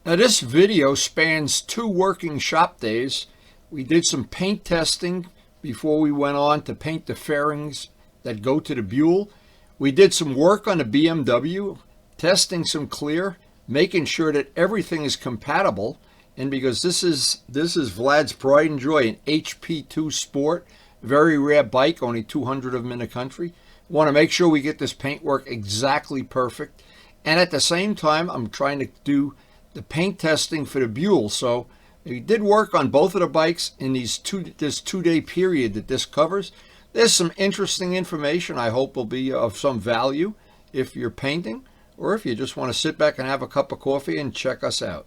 Now this video spans 2 working shop days. We did some paint testing before we went on to paint the fairings that go to the Buell. We did some work on the BMW, testing some clear, making sure that everything is compatible. And because this is Vlad's pride and joy, an HP2 Sport, very rare bike, only 200 of them in the country. Want to make sure we get this paint work exactly perfect. And at the same time, I'm trying to do the paint testing for the Buell. So we did work on both of the bikes in this 2-day period that this covers. There's some interesting information I hope will be of some value if you're painting, or if you just want to sit back and have a cup of coffee and check us out.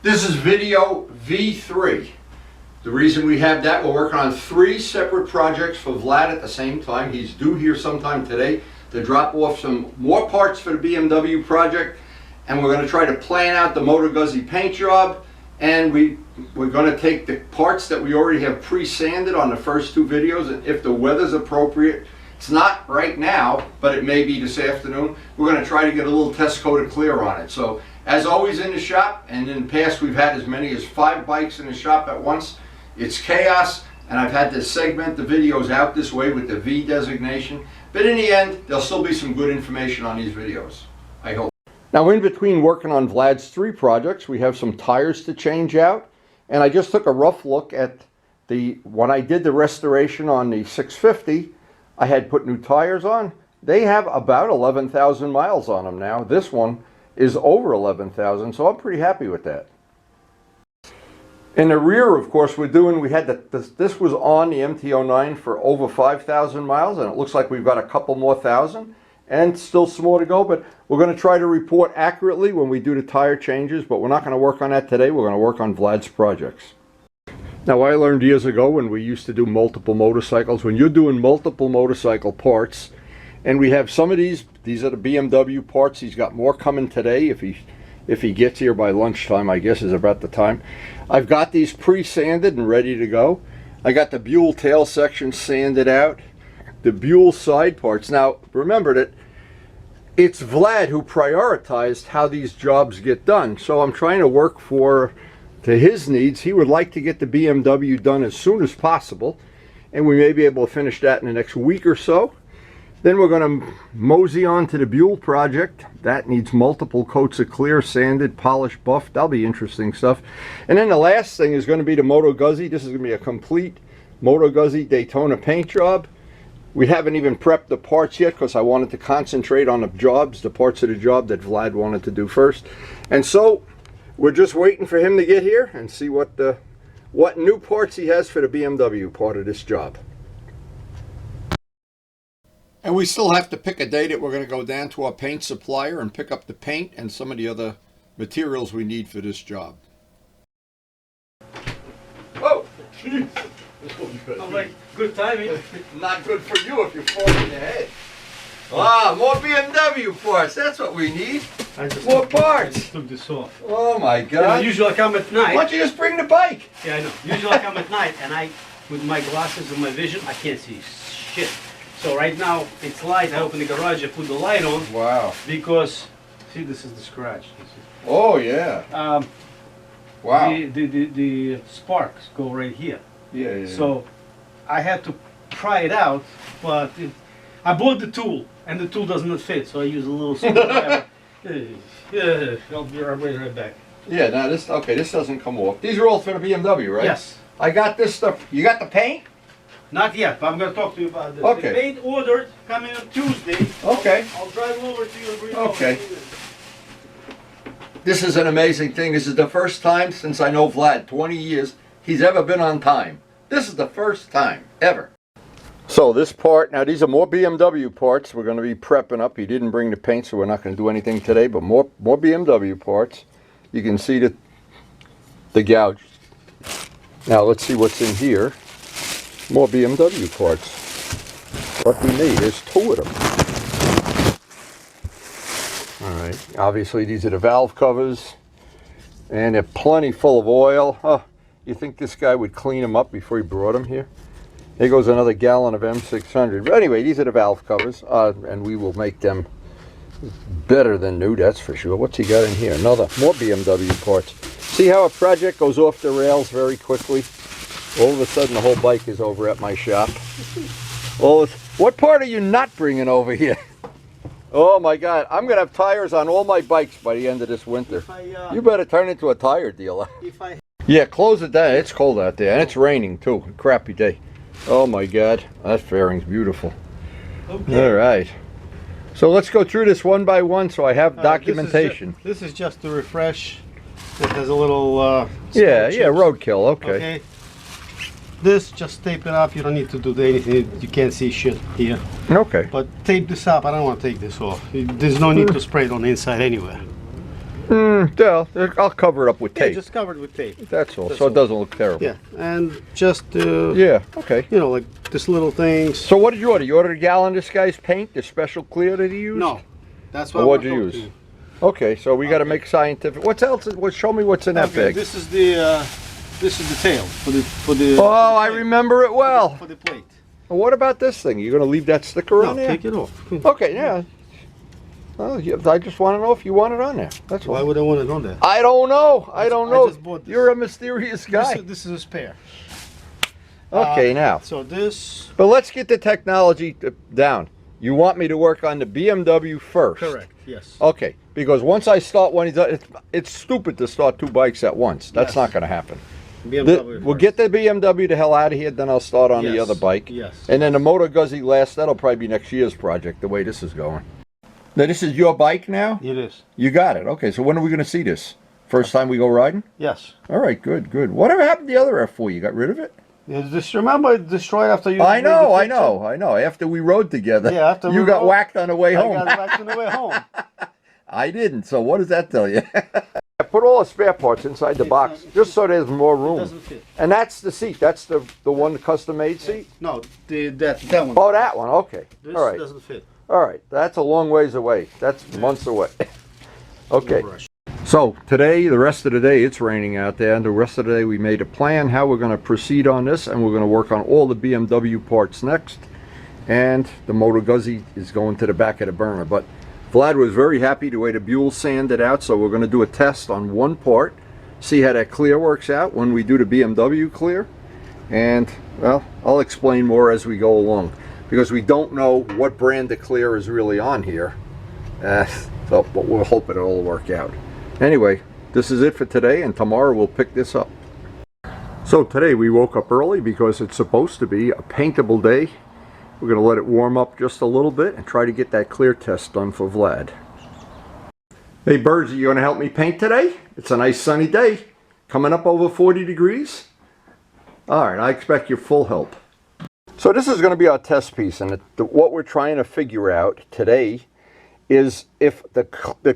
This is video V3. The reason we have that, we're working on 3 separate projects for Vlad at the same time. He's due here sometime today to drop off some more parts for the BMW project, and we're going to try to plan out the Moto Guzzi paint job, and we're going to take the parts that we already have pre-sanded on the first 2 videos, and if the weather's appropriate, it's not right now, but it may be this afternoon, we're going to try to get a little test coat of clear on it. So as always in the shop, and in the past we've had as many as 5 bikes in the shop at once. It's chaos, and I've had to segment the videos out this way with the V designation, but in the end there'll still be some good information on these videos, I hope. Now, in between working on Vlad's 3 projects, we have some tires to change out, and I just took a rough look at when I did the restoration on the 650, I had put new tires on. They have about 11,000 miles on them now. This one is over 11,000, so I'm pretty happy with that. In the rear, of course, we had this was on the MT-09 for over 5,000 miles, and it looks like we've got a couple more thousand, and still some more to go, but we're going to try to report accurately when we do the tire changes, but we're not going to work on that today. We're going to work on Vlad's projects. Now, I learned years ago when we used to do multiple motorcycles, when you're doing multiple motorcycle parts, and we have some of these are the BMW parts. He's got more coming today if he gets here by lunchtime, I guess is about the time. I've got these pre-sanded and ready to go. I got the Buell tail section sanded out, the Buell side parts. Now, remember that it's Vlad who prioritized how these jobs get done. So I'm trying to work to his needs. He would like to get the BMW done as soon as possible, and we may be able to finish that in the next week or so. Then we're going to mosey on to the Buell project. That needs multiple coats of clear, sanded, polished, buffed. That'll be interesting stuff. And then the last thing is going to be the Moto Guzzi. This is going to be a complete Moto Guzzi Daytona paint job. We haven't even prepped the parts yet because I wanted to concentrate on the parts of the job that Vlad wanted to do first. And so we're just waiting for him to get here and see what new parts he has for the BMW part of this job. And we still have to pick a day that we're going to go down to our paint supplier and pick up the paint and some of the other materials we need for this job. Whoa! I'm like, good timing. Not good for you if you're falling in the head. Ah, more BMW parts. That's what we need. More parts. I just took this off. Oh my God. Usually I come at night. Why don't you just bring the bike? Yeah, I know. Usually I come at night and with my glasses and my vision, I can't see shit. So right now it's light. I open the garage, I put the light on. Wow. Because, see, this is the scratch. Oh yeah. Wow. The sparks go right here. Yeah. So I had to pry it out, but I bought the tool and the tool does not fit, so I use a little screwdriver. I'll be right back. Yeah, now this doesn't come off. These are all for the BMW, right? Yes. I got this stuff. You got the paint? Not yet, but I'm going to talk to you about this. Okay. The paint ordered coming on Tuesday. Okay. I'll drive over to you and bring it Okay. over. This is an amazing thing. This is the first time since I know Vlad, 20 years, he's ever been on time. This is the first time, ever. So this part, now these are more BMW parts we're going to be prepping up. He didn't bring the paint, so we're not going to do anything today, but more BMW parts. You can see the gouge. Now let's see what's in here. More BMW parts. What we need is 2 of them. Alright, obviously these are the valve covers, and they're plenty full of oil. Oh, you think this guy would clean them up before he brought them here? Here goes another gallon of M600. But anyway, these are the valve covers, and we will make them better than new, that's for sure. What's he got in here? More BMW parts. See how a project goes off the rails very quickly? All of a sudden the whole bike is over at my shop. What part are you not bringing over here? Oh my God, I'm going to have tires on all my bikes by the end of this winter. You better turn into a tire dealer. Yeah, close it down. It's cold out there and it's raining too. Crappy day. Oh my God, that fairing's beautiful. Okay. All right. So let's go through this one by one so I have documentation. This is just to refresh. It has a little yeah, roadkill. Okay. This, just tape it up. You don't need to do anything. You can't see shit here. Okay. But tape this up. I don't want to take this off. There's no need to spray it on the inside anyway. Yeah, I'll cover it up with tape. Yeah, just cover it with tape. That's all. So it doesn't look terrible. Yeah, and just yeah, okay. You know, like this little things. So what did you order? You ordered a gallon of this guy's paint, the special clear that he used? No, that's what. What'd you use? Okay, so we got to make scientific. What else? Show me what's in that bag. This is the tail for the. Oh, I remember it well. For the plate. Well, what about this thing? You gonna leave that sticker on there? Take it off. Okay, yeah. Well, I just want to know if you want it on there. That's why would I want it on there? I don't know. I don't know. I just bought this. You're a mysterious guy. This is a spare. Okay, now. So this. But let's get the technology down. You want me to work on the BMW first? Correct. Yes. Okay, because once I start one, it's stupid to start two bikes at once. That's not going to happen. We'll get the BMW the hell out of here, then I'll start on the other bike. Yes. And then the Motor Guzzi last. That'll probably be next year's project. The way this is going. Now this is your bike now? It is. You got it. Okay, so when are we going to see this? First time we go riding? Yes. All right, good, good. Whatever happened to the other F4? You got rid of it? Just remember, it destroyed after you. I know. After we rode together. Yeah, after you got whacked on the way home. I got whacked on the way home. I didn't. So what does that tell you? I put all the spare parts inside the box just so there's more room. It doesn't fit. And that's the seat. That's the one custom made seat. No, that one. Oh, that one. Okay. This all right. doesn't fit. All right, that's a long ways away. That's months away. Okay. So today, the rest of the day, it's raining out there, and the rest of the day we made a plan how we're going to proceed on this, and we're going to work on all the BMW parts next, and the Motor Guzzi is going to the back of the burner. But Vlad was very happy the way the Buell sanded out, so we're going to do a test on one part, see how that clear works out when we do the BMW clear, and well, I'll explain more as we go along, because we don't know what brand of clear is really on here. But we're hoping it'll all work out. Anyway, this is it for today, and tomorrow we'll pick this up. So today we woke up early because it's supposed to be a paintable day. We're going to let it warm up just a little bit and try to get that clear test done for Vlad. Hey birds, are you going to help me paint today? It's a nice sunny day. Coming up over 40 degrees. Alright, I expect your full help. So this is going to be our test piece, and what we're trying to figure out today is if the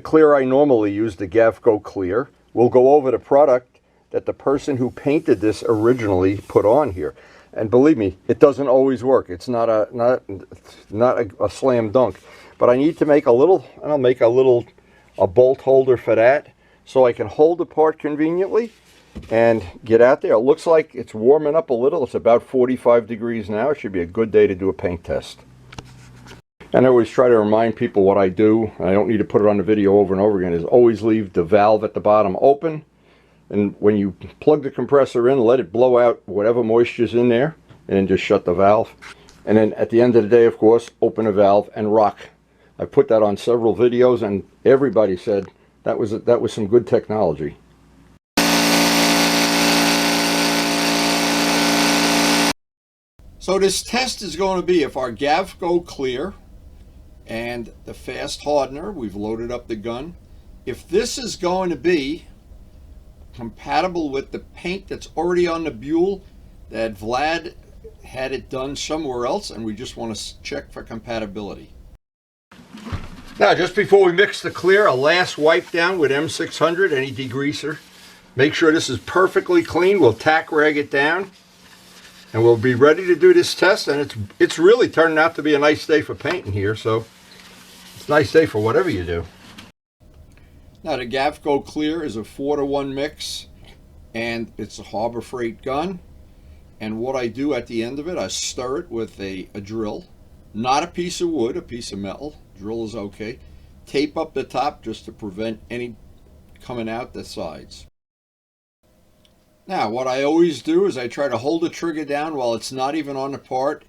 clear I normally use, the Gavco clear, will go over the product that the person who painted this originally put on here. And believe me, it doesn't always work. It's not a slam dunk. But I need to make a little, and I'll make a bolt holder for that, so I can hold the part conveniently and get out there. It looks like it's warming up a little. It's about 45 degrees now. It should be a good day to do a paint test. And I always try to remind people what I do. I don't need to put it on the video over and over again. Is always leave the valve at the bottom open, and when you plug the compressor in, let it blow out whatever moisture's in there, and then just shut the valve. And then at the end of the day, of course, open the valve and rock. I put that on several videos, and everybody said that was some good technology. So this test is going to be if our Gavco clear and the fast hardener, we've loaded up the gun, if this is going to be compatible with the paint that's already on the Buell, that Vlad had it done somewhere else, and we just want to check for compatibility. Now, just before we mix the clear, a last wipe down with M600, any degreaser. Make sure this is perfectly clean. We'll tack rag it down, and we'll be ready to do this test. And it's really turning out to be a nice day for painting here, so it's a nice day for whatever you do. Now, the Gavco clear is a 4-to-1 mix, and it's a Harbor Freight gun. And what I do at the end of it, I stir it with a drill, not a piece of wood, a piece of metal. Drill is okay. tape up the top just to prevent any coming out the sides. Now, what I always do is I try to hold the trigger down while it's not even on the part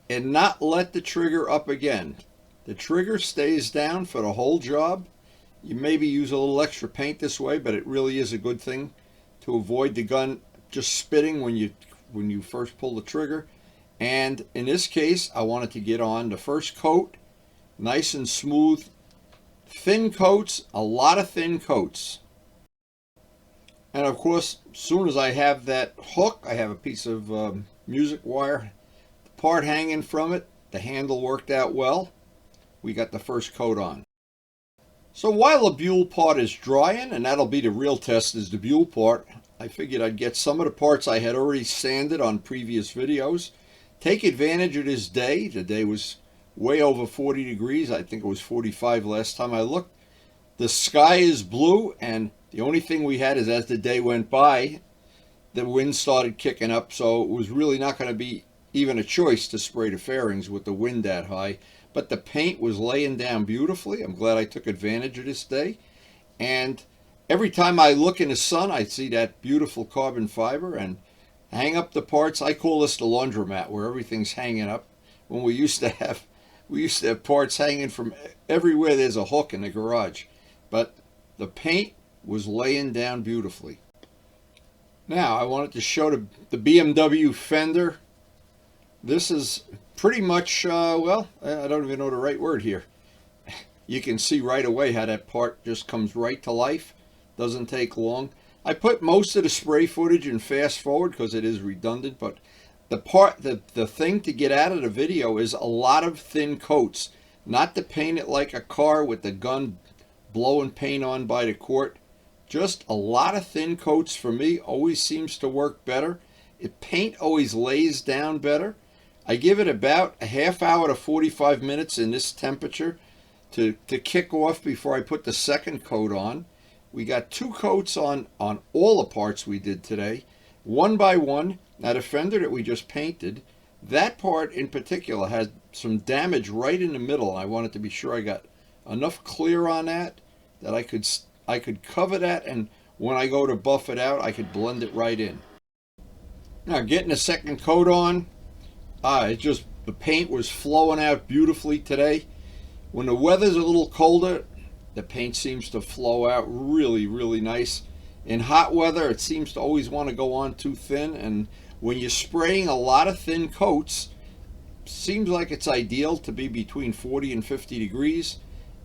and not let the trigger up again. The trigger stays down for the whole job. You maybe use a little extra paint this way, but it really is a good thing to avoid the gun just spitting when you first pull the trigger. And in this case, I wanted to get on the first coat, nice and smooth, thin coats, a lot of thin coats. And of course, as soon as I have that hook, I have a piece of music wire, the part hanging from it, the handle worked out well. We got the first coat on. So while the Buell part is drying, and that'll be the real test is the Buell part, I figured I'd get some of the parts I had already sanded on previous videos, take advantage of this day. The day was way over 40 degrees. I think it was 45 last time I looked. The sky is blue, and the only thing we had is as the day went by, the wind started kicking up, so it was really not going to be even a choice to spray the fairings with the wind that high. But the paint was laying down beautifully. I'm glad I took advantage of this day. And every time I look in the sun, I see that beautiful carbon fiber and hang up the parts. I call this the laundromat, where everything's hanging up. When we used to have parts hanging from everywhere. There's a hook in the garage. But the paint was laying down beautifully. Now I wanted to show the BMW fender. This is pretty much, well, I don't even know the right word here. You can see right away how that part just comes right to life. Doesn't take long. I put most of the spray footage in fast forward because it is redundant, but the thing to get out of the video is a lot of thin coats. Not to paint it like a car with the gun blowing paint on by the quart. Just a lot of thin coats for me always seems to work better. Paint always lays down better. I give it about a half hour to 45 minutes in this temperature to kick off before I put the second coat on. We got 2 coats on all the parts we did today, one by one. Now the fender that we just painted, that part in particular had some damage right in the middle, and I wanted to be sure I got enough clear on that I could cover that, and when I go to buff it out, I could blend it right in. Now getting a second coat on, the paint was flowing out beautifully today. When the weather's a little colder, the paint seems to flow out really, really nice. In hot weather, it seems to always want to go on too thin, and when you're spraying a lot of thin coats, seems like it's ideal to be between 40 and 50 degrees.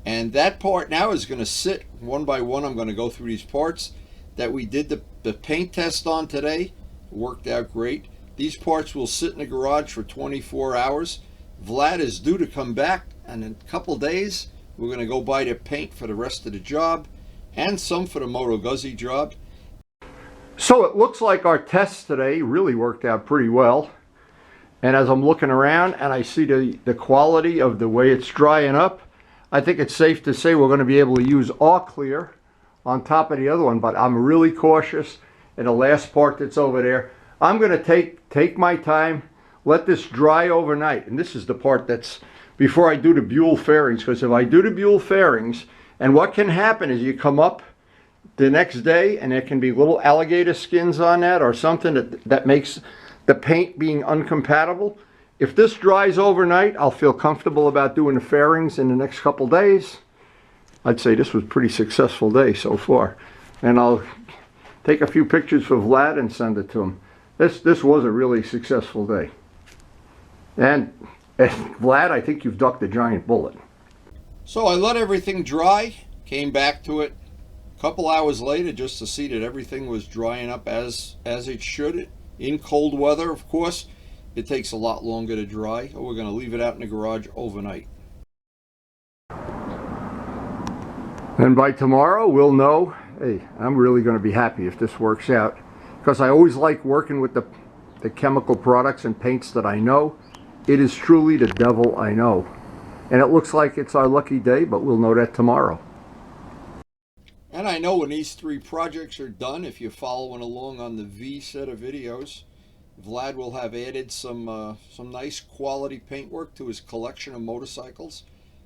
And that part now is going to sit one by one. I'm going to go through these parts that we did the paint test on today. Worked out great. These parts will sit in the garage for 24 hours. Vlad is due to come back, and in a couple days we're going to go buy the paint for the rest of the job and some for the Moto Guzzi job. So it looks like our test today really worked out pretty well. And as I'm looking around and I see the quality of the way it's drying up, I think it's safe to say we're going to be able to use all clear on top of the other one, but I'm really cautious in the last part that's over there. I'm going to take my time, let this dry overnight. And this is the part that's before I do the Buell fairings, because if I do the Buell fairings, and what can happen is you come up the next day and there can be little alligator skins on that or something that makes the paint being uncompatible. If this dries overnight, I'll feel comfortable about doing the fairings in the next couple days. I'd say this was a pretty successful day so far. And I'll take a few pictures for Vlad and send it to him. This was a really successful day. And Vlad, I think you've ducked a giant bullet. So I let everything dry, came back to it a couple hours later just to see that everything was drying up as it should. In cold weather, of course, it takes a lot longer to dry. We're going to leave it out in the garage overnight. And by tomorrow, we'll know, hey, I'm really going to be happy if this works out, because I always like working with the chemical products and paints that I know. It is truly the devil I know. And it looks like it's our lucky day, but we'll know that tomorrow. And I know when these 3 projects are done, if you're following along on the V set of videos, Vlad will have added some nice quality paintwork to his collection of motorcycles.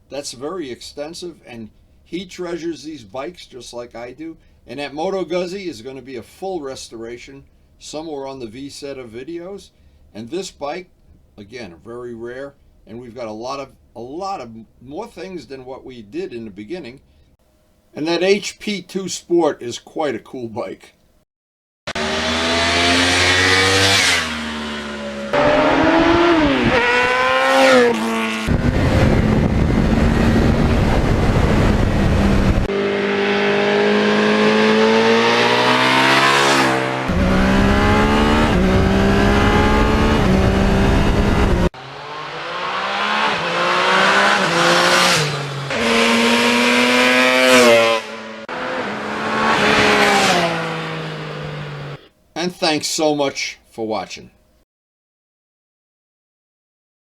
That's very extensive, and He treasures these bikes just like I do. And that Moto Guzzi is going to be a full restoration somewhere on the VSETA videos. And this bike, again, very rare. And we've got a lot of more things than what we did in the beginning. And that HP2 Sport is quite a cool bike. And thanks so much for watching.